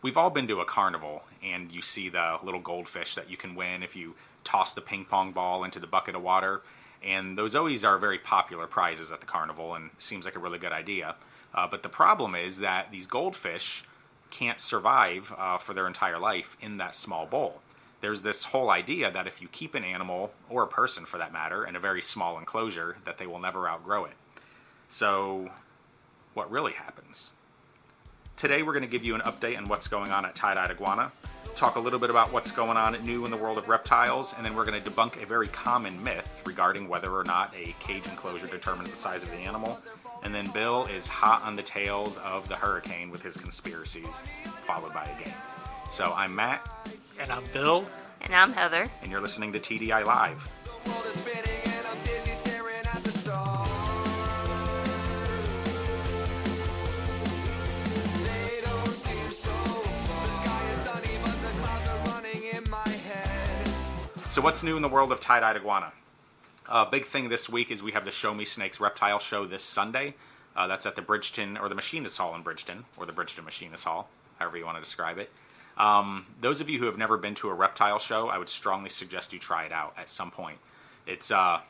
we've all been to a carnival, and you see the little goldfish that you can win if you toss the ping pong ball into the bucket of water. And those always are very popular prizes at the carnival, and seems like a really good idea. But the problem is that these goldfish can't survive for their entire life in that small bowl. There's this whole idea that if you keep an animal, or a person for that matter, in a very small enclosure, that they will never outgrow it. So, what really happens? Today we're going to give you an update on what's going on at Tye-Dyed Iguana, talk a little bit about what's going on new in the world of reptiles, and then we're going to debunk a very common myth regarding whether or not a cage enclosure determines the size of the animal. And then Bill is hot on the tails of the hurricane with his conspiracies, followed by a game. So I'm Matt. And I'm Bill. And I'm Heather. And you're listening to TDI Live. So what's new in the world of Tye-Dyed Iguana? Big thing this week is we have the Show Me Snakes Reptile Show this Sunday. That's at the Bridgeton, or the Machinist Hall in Bridgeton, or the Bridgeton Machinist Hall, however you want to describe it. Those of you who have never been to a reptile show, I would strongly suggest you try it out at some point. It's, how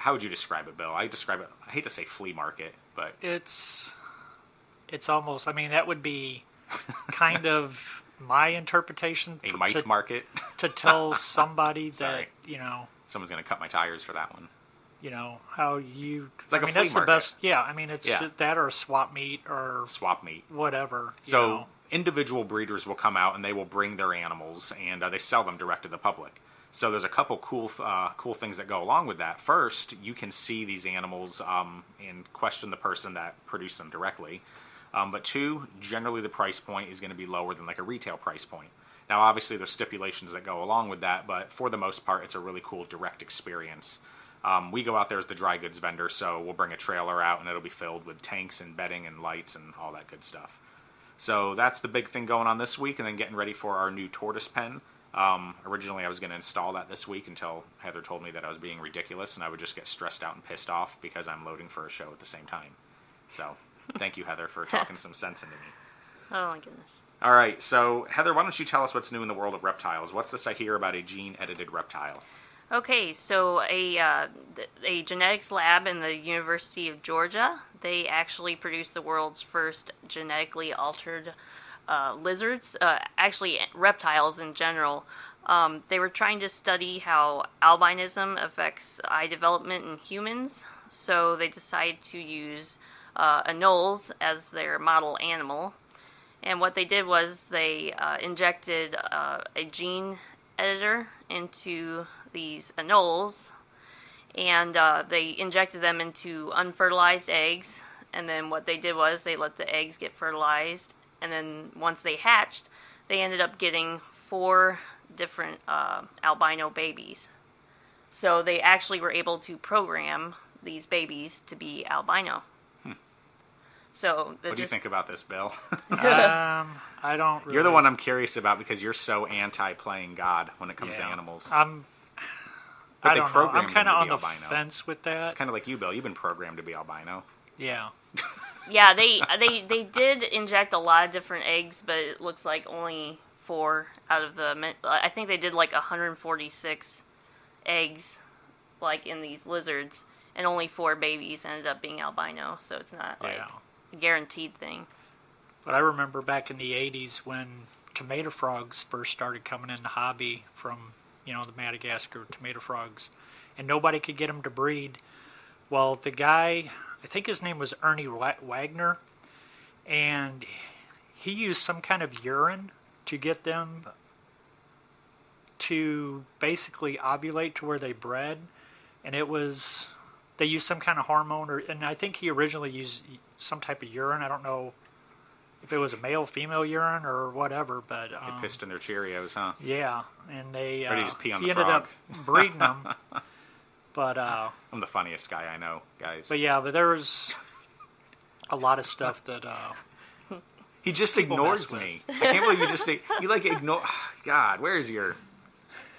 would you describe it, Bill? I describe it, I hate to say flea market, but... It's almost, I mean, that would be kind of my interpretation. A mite market? To tell somebody Sorry. that, you know... Someone's going to cut my tires for that one. You know, how you... It's like I mean, flea that's market. the best... Yeah, I mean, it's just that or swap meet or... Swap meet. Whatever. So... You know. Individual breeders will come out and they will bring their animals, and they sell them direct to the public. So there's a couple cool things that go along with that. First, you can see these animals and question the person that produced them directly. But two, generally the price point is going to be lower than like a retail price point. Now, obviously, there's stipulations that go along with that, but for the most part, it's a really cool direct experience. We go out there as the dry goods vendor, so we'll bring a trailer out, and it'll be filled with tanks and bedding and lights and all that good stuff. So that's the big thing going on this week, and then getting ready for our new tortoise pen. Originally, I was going to install that this week until Heather told me that I was being ridiculous, and I would just get stressed out and pissed off because I'm loading for a show at the same time. So thank you, Heather, for talking some sense into me. Oh, my goodness. All right, so Heather, why don't you tell us what's new in the world of reptiles? What's this I hear about a gene-edited reptile? Okay, so a genetics lab in the University of Georgia, they actually produced the world's first genetically altered lizards, actually reptiles in general. They were trying to study how albinism affects eye development in humans, so they decided to use anoles as their model animal. And what they did was they injected a gene editor into these anoles, and they injected them into unfertilized eggs, and then what they did was they let the eggs get fertilized, and then once they hatched, they ended up getting 4 different albino babies. So they actually were able to program these babies to be albino. So what do you think about this, Bill? I don't really... You're the one I'm curious about because you're so anti-playing God when it comes to animals. I don't know. I'm kind of on the albino. fence with that. It's kind of like you, Bill. You've been programmed to be albino. Yeah. Yeah, they did inject a lot of different eggs, but it looks like only 4 out of the... I think they did like 146 eggs, like in these lizards, and only 4 babies ended up being albino, so it's not like a guaranteed thing. But I remember back in the 80s when tomato frogs first started coming in the hobby from, you know, the Madagascar tomato frogs, and nobody could get them to breed. Well, the guy, I think his name was Ernie Wagner, and he used some kind of urine to get them to basically ovulate to where they bred, and it was, they used some kind of hormone, and I think he originally used some type of urine. I don't know if it was a male-female urine or whatever, but... They pissed in their Cheerios, huh? Yeah, and they... Or did he just pee on the he frog? ended up breeding them, but... I'm the funniest guy I know, guys. But yeah, but there was a lot of stuff that... he just ignores me. I can't believe you just... You like ignore... God, where's your...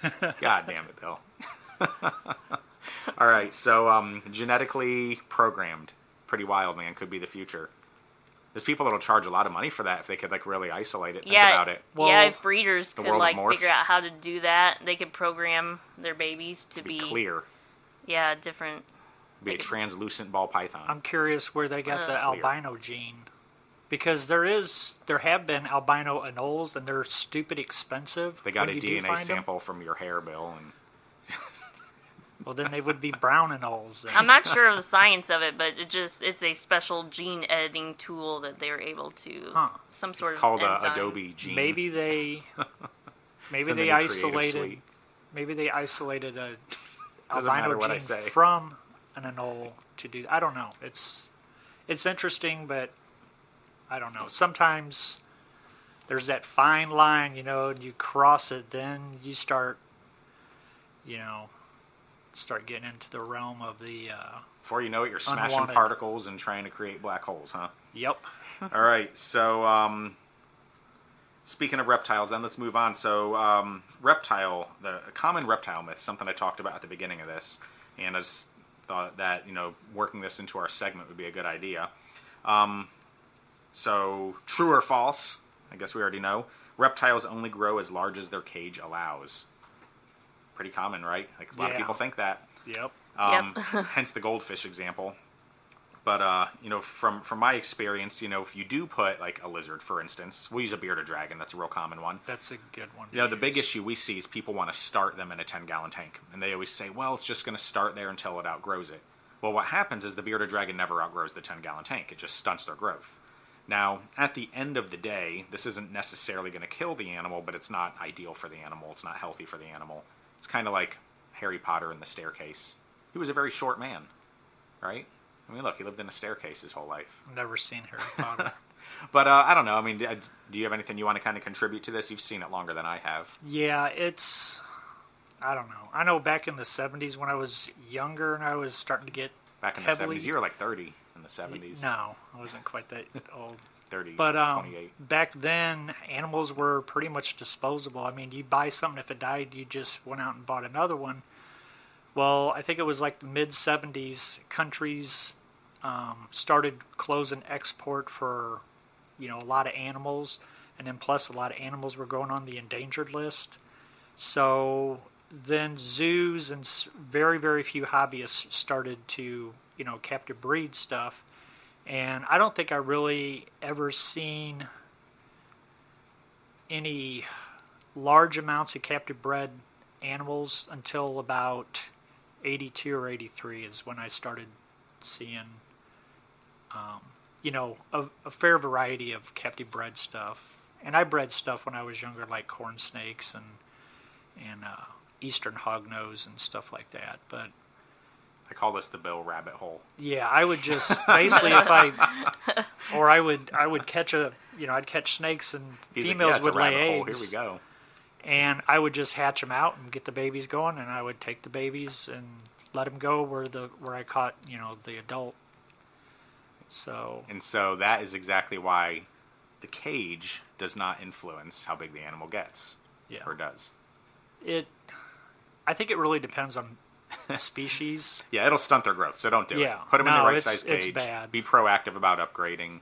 God damn it, Bill. All right, so genetically programmed. Pretty wild, man. Could be the future. There's people that'll charge a lot of money for that if they could like really isolate it. Think Yeah, about it. Well, yeah. If breeders could world of like morphs. figure out how to do that, they could program their babies to Be clear. Yeah, different. Be a translucent ball python. I'm curious where they got the Clear. albino gene, because there have been albino anoles and they're stupid expensive. They got when a you do DNA find 'em. sample from your hair, Bill, and Well, then they would be brown anoles. Then. I'm not sure of the science of it, but it's a special gene editing tool that they were able to some sort it's of called enzyme. Adobe gene. Maybe they It's in the they new Creative isolated Suite. maybe they isolated a Doesn't matter albino what I gene say. from an anole to do. I don't know. It's interesting, but I don't know. Sometimes there's that fine line, and you cross it, then you start getting into the realm of the Before you know it, you're smashing Unwanted. particles and trying to create black holes, huh? Yep. All right, so speaking of reptiles, then let's move on. So the common reptile myth, something I talked about at the beginning of this, and I just thought that, working this into our segment would be a good idea. So true or false, I guess we already know, reptiles only grow as large as their cage allows. Pretty common, right? Like a lot of Yeah. people think that. Yep. Hence the goldfish example. But from my experience, if you do put like a lizard, for instance, we'll use a bearded dragon. That's a real common one. That's a good one. The big issue we see is people want to start them in a 10-gallon tank, and they always say, "Well, it's just going to start there until it outgrows it." Well, what happens is the bearded dragon never outgrows the 10-gallon tank. It just stunts their growth. Now, at the end of the day, this isn't necessarily going to kill the animal, but it's not ideal for the animal. It's not healthy for the animal. It's kind of like Harry Potter in the staircase. He was a very short man, right? I mean, look, he lived in a staircase his whole life. I've never seen Harry Potter. But I don't know. I mean, do you have anything you want to kind of contribute to this? You've seen it longer than I have. Yeah, I don't know. I know back in the 70s when I was younger and I was starting to get Back in heavily... the 70s, you were like 30 in the 70s. No, I wasn't quite that old. 30, But 28. back then, animals were pretty much disposable. I mean, you buy something, if it died, you just went out and bought another one. Well, I think it was like the mid-70s, countries started closing export for, a lot of animals. And then plus a lot of animals were going on the endangered list. So then zoos and very, very few hobbyists started to, captive breed stuff. And I don't think I really ever seen any large amounts of captive bred animals until about 82 or 83 is when I started seeing, a fair variety of captive bred stuff. And I bred stuff when I was younger, like corn snakes and eastern hognose and stuff like that. But I call this the Bill rabbit hole. yeah, I would just basically I would catch I'd catch snakes and He's like, females yeah, it's would a lay rabbit hole. eggs. Here we go. And I would just hatch them out and get the babies going, and I would take the babies and let them go where I caught the adult. So And so that is exactly why the cage does not influence how big the animal gets. yeah, Or does. I think it really depends on species. Yeah, it'll stunt their growth, so don't do Yeah. it. Put them in the No, right it's- size it's cage. bad. Be proactive about upgrading.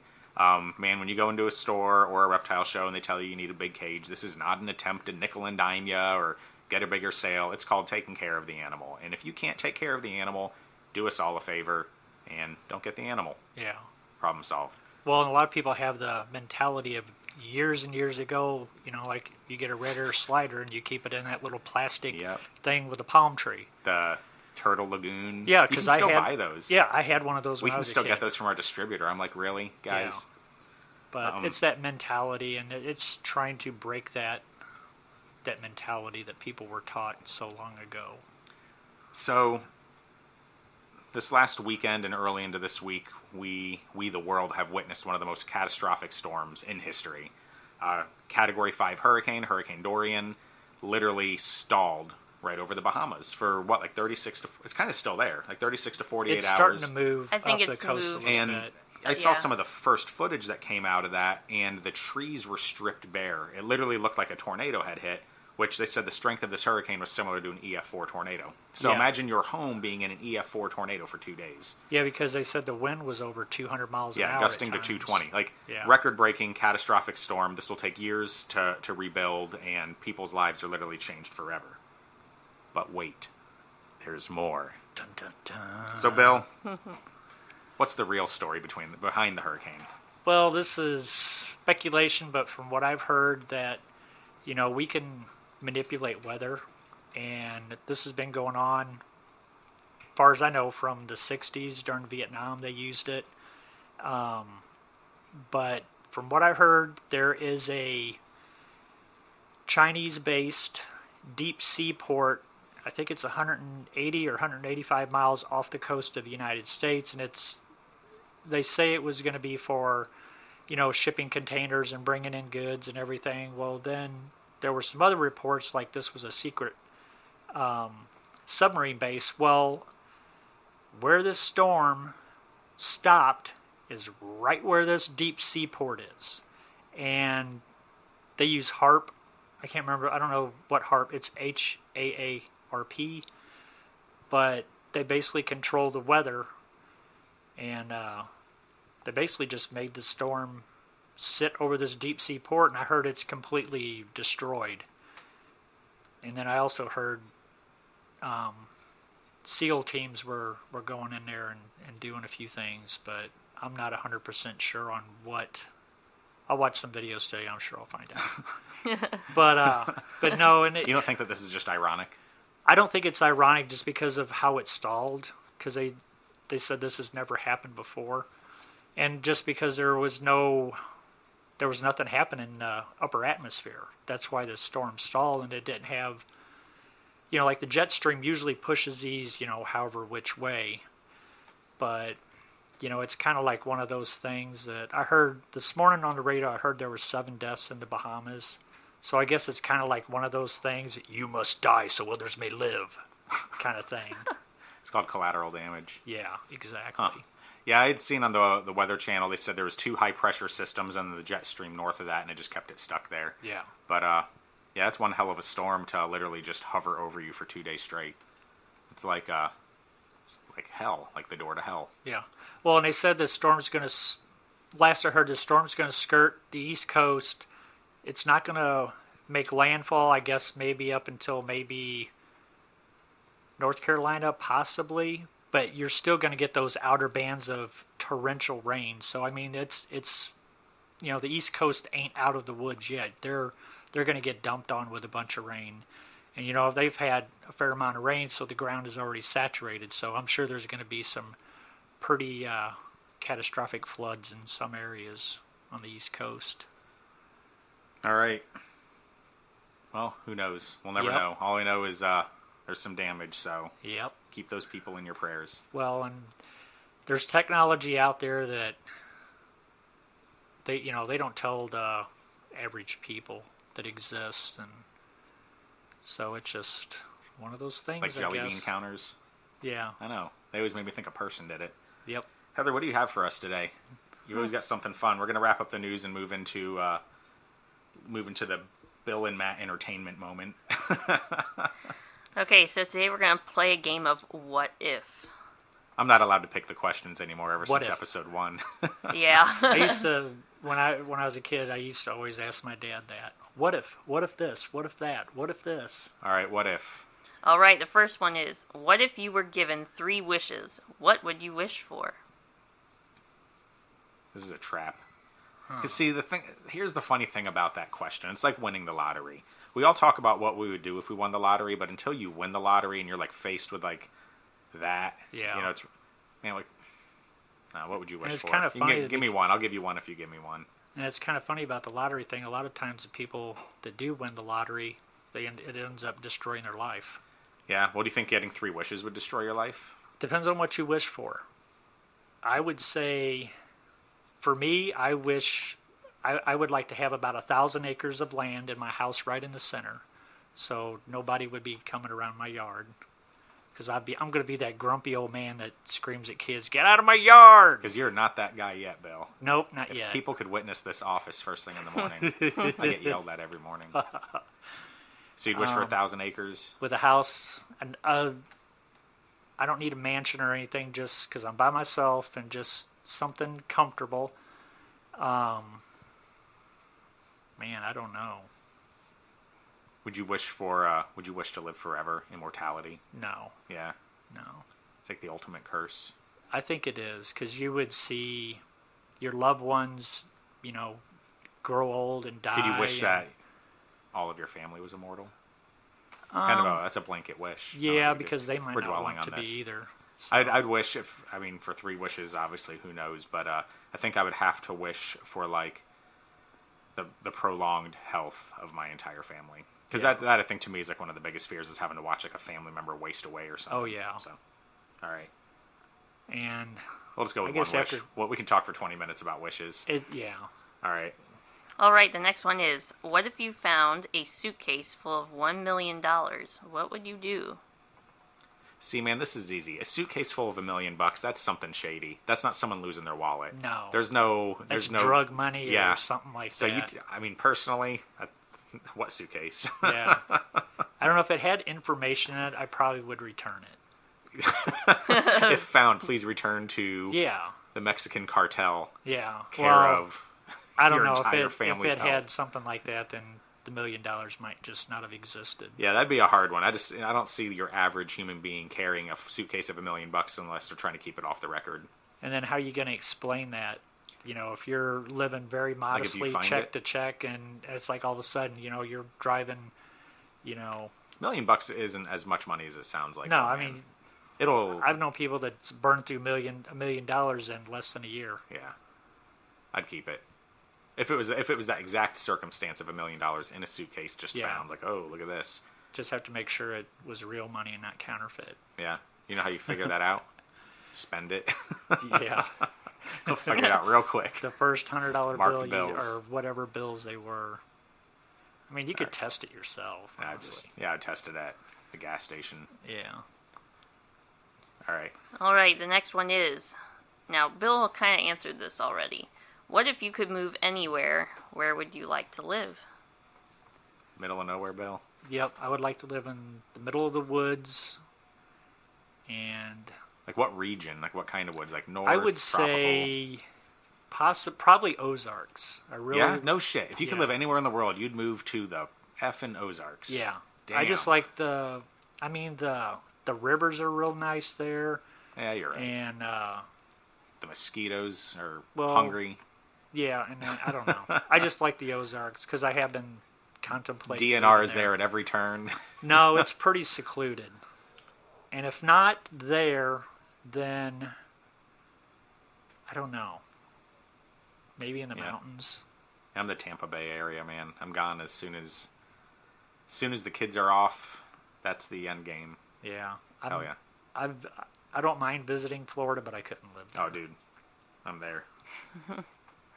Man, when you go into a store or a reptile show and they tell you need a big cage, this is not an attempt to nickel and dime you or get a bigger sale. It's called taking care of the animal. And if you can't take care of the animal, do us all a favor and don't get the animal. Yeah. Problem solved. Well, and a lot of people have the mentality of years and years ago, like you get a red air slider and you keep it in that little plastic Yep. thing with a palm tree. The Turtle Lagoon. Yeah, you because can I still had buy those. Yeah, I had one of those. We when I can was still a get kid. those from our distributor. I'm like, really, guys? Yeah. But it's that mentality, and it's trying to break that mentality that people were taught so long ago. So, this last weekend and early into this week, we the world have witnessed one of the most catastrophic storms in history. Category 5 hurricane, Hurricane Dorian, literally stalled right over the Bahamas for what, like 36 to... It's kind of still there, like 36 to 48 It's hours. starting to move I think up it's the coast moved. a little And bit. I saw Yeah. some of the first footage that came out of that, and the trees were stripped bare. It literally looked like a tornado had hit. which they said the strength of this hurricane was similar to an EF4 tornado. So Yeah. imagine your home being in an EF4 tornado for 2 days. Yeah, because they said the wind was over 200 miles an hour. Yeah, gusting at to times. 220. Like, Yeah. record-breaking, catastrophic storm. This will take years to rebuild, and people's lives are literally changed forever. But wait, there's more. Dun, dun, dun. So, Bill, what's the real story behind the hurricane? Well, this is speculation, but from what I've heard that, we can manipulate weather, and this has been going on, as far as I know, from the 60s. During Vietnam they used it. But from what I've heard, there is a Chinese-based deep sea port. I think it's 180 or 185 miles off the coast of the United States, and they say it was going to be for, shipping containers and bringing in goods and everything. Well, then there were some other reports like this was a secret submarine base. Well, where this storm stopped is right where this deep sea port is. And they use HARP. I can't remember. I don't know what HARP. It's HAARP. But they basically control the weather. And they basically just made the storm sit over this deep sea port. And I heard it's completely destroyed. And then I also heard SEAL teams were going in there and doing a few things, but I'm not 100% sure on what. I'll watch some videos today. I'm sure I'll find out. But no, and You don't think that this is just ironic? I don't think it's ironic just because of how it stalled. Because they said this has never happened before, and just because there was nothing happening in the upper atmosphere. That's why this storm stalled, and it didn't have. Like the jet stream usually pushes these, however which way. But, it's kind of like one of those things that I heard this morning on the radio. I heard there were 7 deaths in the Bahamas. So I guess it's kind of like one of those things, you must die so others may live kind of thing. It's called collateral damage. Yeah, exactly. Huh. Yeah, I had seen on the Weather Channel, they said there was 2 high-pressure systems and the jet stream north of that, and it just kept it stuck there. Yeah. But, yeah, that's one hell of a storm to literally just hover over you for 2 days straight. It's like hell, like the door to hell. Yeah. Well, and they said this storm's going to, last I heard, this storm's going to skirt the East Coast. It's not going to make landfall, I guess, maybe up until maybe North Carolina, possibly. But you're still going to get those outer bands of torrential rain. So, I mean, it's the East Coast ain't out of the woods yet. They're going to get dumped on with a bunch of rain. And, they've had a fair amount of rain, so the ground is already saturated. So I'm sure there's going to be some pretty catastrophic floods in some areas on the East Coast. All right. Well, who knows? We'll never Yep. know. All we know is there's some damage, so Yep. keep those people in your prayers. Well, and there's technology out there that they don't tell the average people that exist, and so it's just one of those things. Like jelly I guess. bean counters. Yeah. I know. They always made me think a person did it. Yep. Heather, what do you have for us today? You always got something fun. We're going to wrap up the news and move into the Bill and Matt entertainment moment. Okay, so today we're going to play a game of What If. I'm not allowed to pick the questions anymore ever What since if? episode 1. Yeah. I used to when I was a kid. I used to always ask my dad that. What if? What if this? What if that? What if this? All right, what if? All right, the first one is, what if you were given 3 wishes? What would you wish for? This is a trap. Because see, here's the funny thing about that question. It's like winning the lottery. We all talk about what we would do if we won the lottery, but until you win the lottery and you're like faced with like that, Yeah. it's like, what would you wish it's for? kind of You can funny give me one. I'll give you one if you give me one. And it's kind of funny about the lottery thing. A lot of times the people that do win the lottery, it ends up destroying their life. Yeah. Well, do you think getting 3 wishes would destroy your life? Depends on what you wish for. I would say, for me, I would like to have about 1,000 acres of land in my house right in the center, so nobody would be coming around my yard. Because I'm going to be that grumpy old man that screams at kids, "Get out of my yard!" Because you're not that guy yet, Bill. Nope, not If yet. people could witness this office first thing in the morning, I get yelled at every morning. So you'd wish for 1,000 acres? with a house. And I don't need a mansion or anything, just because I'm by myself and just something comfortable. Man, I don't know. Would you wish to live forever? Immortality? No, Yeah. no. It's like the ultimate curse. I think it is, because you would see your loved ones, grow old and die. Could you wish that all of your family was immortal? It's kind of that's a blanket wish. Yeah, because they might we're not dwelling want to on be this. either. So. I'd wish for 3 wishes, obviously, who knows, but I think I would have to wish for like the prolonged health of my entire family. Because that I think to me is like one of the biggest fears, is having to watch like a family member waste away or something. Oh yeah. So, all right. And We'll just go with I guess one wish. after- Well, we can talk for 20 minutes about wishes. yeah. All right. All right, the next one is, what if you found a suitcase full of $1 million? What would you do? See, man, this is easy. A suitcase full of $1 million, that's something shady. That's not someone losing their wallet. No. There's no drug money Yeah. or something like So that. personally, what suitcase? Yeah. I don't know if it had information in it, I probably would return it. If found, please return to Yeah. the Mexican cartel Yeah. care Well, of I don't your know if entire it family's had health. something like that, then the $1 million might just not have existed. Yeah, that'd be a hard one. I don't see your average human being carrying a suitcase of $1 million unless they're trying to keep it off the record. And then how are you going to explain that? If you're living very modestly, find check it? to check, and it's like all of a sudden, you're driving, $1 million isn't as much money as it sounds like. no, though, I man. mean, It'll. I've known people that's burned through $1 million in less than a year. Yeah, I'd keep it. If it was that exact circumstance of $1 million in a suitcase just found, like, oh, look at this. Just have to make sure it was real money and not counterfeit. Yeah, you know how you figure that out? Spend it. Yeah. Go figure it out real quick. The first $100 Mark bill the bills. or whatever bills they were. I mean, you could test it yourself. Honestly. I'd test it at the gas station. Yeah. All right. All right, the next one is, now Bill kind of answered this already. What if you could move anywhere? Where would you like to live? Middle of nowhere, Bill. Yep, I would like to live in the middle of the woods, and Like what region? Like what kind of woods? Like north, I would tropical? say probably Ozarks. Yeah, no shit. If you could Yeah. live anywhere in the world, you'd move to the effing Ozarks. Yeah, Damn. I just like the rivers are real nice there, Yeah, you're right. and The mosquitoes are Well, hungry. yeah, and then, I don't know. I just like the Ozarks because I have been contemplating. DNR is living there at every turn. No, it's pretty secluded. And if not there, then I don't know. Maybe in the mountains. I'm the Tampa Bay area, man. I'm gone as soon as the kids are off. That's the end game. Yeah. Hell yeah. I don't mind visiting Florida, but I couldn't live there. Oh, dude. I'm there.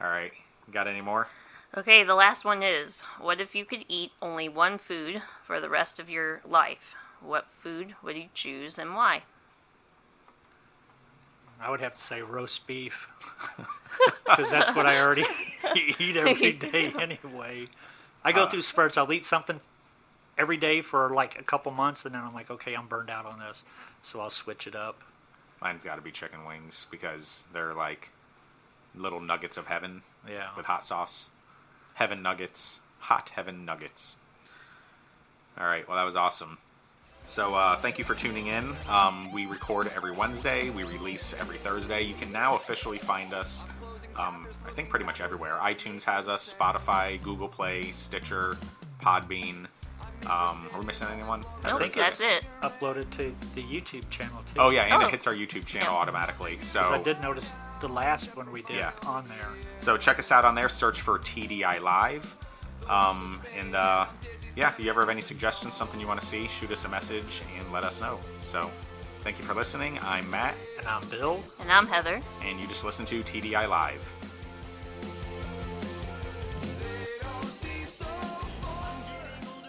All right. Got any more? Okay, the last one is, what if you could eat only one food for the rest of your life? What food would you choose and why? I would have to say roast beef. Because that's what I already eat every day anyway. I go through spurts. I'll eat something every day for like a couple months, and then I'm like, okay, I'm burned out on this. So I'll switch it up. Mine's got to be chicken wings because they're like little nuggets of heaven Yeah. with hot sauce. Heaven nuggets. Hot heaven nuggets. All right. Well, that was awesome. So thank you for tuning in. We record every Wednesday. We release every Thursday. You can now officially find us, I think, pretty much everywhere. iTunes has us, Spotify, Google Play, Stitcher, Podbean. Are we missing anyone? Nope, that's it. Uploaded to the YouTube channel too. Oh, yeah, and Oh. it hits our YouTube channel automatically. So 'Cause I did notice the last one we did Yeah. on there. So check us out on there. Search for TDI Live. Yeah, if you ever have any suggestions, something you want to see, shoot us a message and let us know. So thank you for listening. I'm Matt, And I'm Bill. And I'm Heather. and you just listened to TDI Live.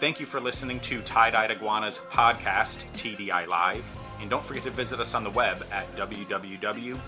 Thank you for listening to Tye-Dyed Iguana's podcast, TDI Live. And don't forget to visit us on the web at www.thetdi.com.